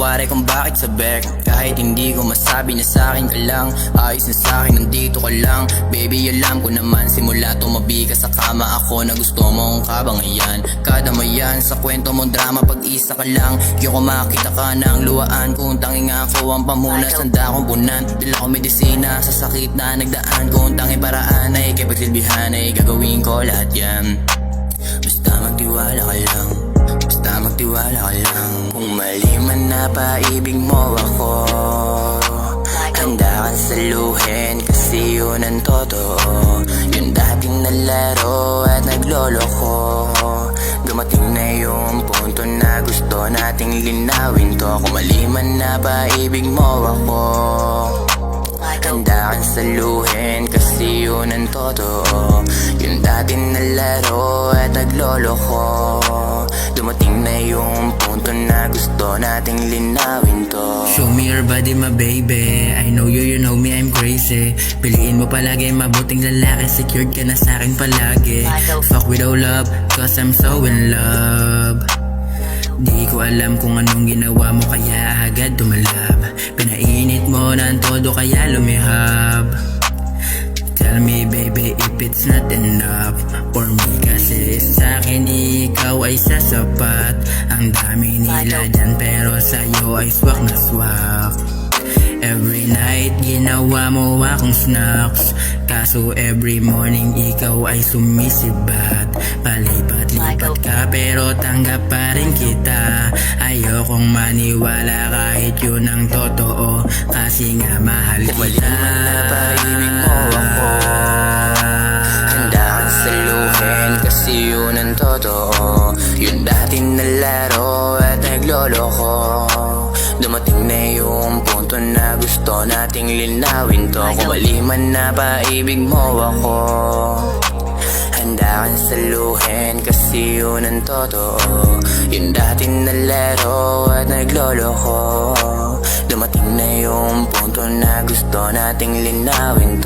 kunwari kung bakit sa back. Kahit hindi ko masabi na sa'kin ka lang, ayos na sa'kin, nandito ka lang. Baby, alam ko naman, simula tumabi ka sa kama ako na gusto mong kabangayan. Kadamayan sa kwento mong drama, pag-isa ka lang. Di ko makita ka ng luwaan, kung tanging ako ang pamunas. Handa kong punan, dila ko medisina sa sakit na nagdaan. Kung tanging paraan ay kipagsilbihan, ay gagawin ko lahat yan. Basta magtiwala ka lang, basta magtiwala ka lang. Kung mali man na paibig mo ako, handa kang saluhin kasi yun ang totoo. Yung dating nalaro at nagloloko, dumating na yung punto na gusto nating linawin to. Kung mali man na paibig mo ako, handa kang saluhin kasi yun ang totoo. Yung dating nalaro at nagloloko, dumating na yung punto na gusto nating linawin to. Show me your body, my baby. I know you, you know me, I'm crazy. Piliin mo palagi mabuting lalaki, secured ka na sa'kin palagi. Fuck without love, cause I'm so in love. Di ko alam kung anong ginawa mo kaya agad tumalab. Pinainit mo ng todo kaya lumihab. Tell me baby if it's not enough for me, kasi sa'kin ikaw ay sasapat. Ang dami nila dyan pero sa'yo ay swak na swak. Every night ginawa mo akong snacks, kaso every morning ikaw ay sumisibat. Palipat-lipat ka pero tanggap pa rin kita. Ayokong maniwala kahit yun ang totoo, kasi nga mahal Kung mali kita. man na paibig mo ako, handa kang saluhin kasi yun ang totoo. Yung dating nalaro at nagloloko, dumating na yung punto na gusto nating linawin to. Kung mali man na paibig mo ako, handa kang saluhin kasi yun ang totoo. Yung dating nalaro at nagloloko, dumating na yung punto na gusto nating linawin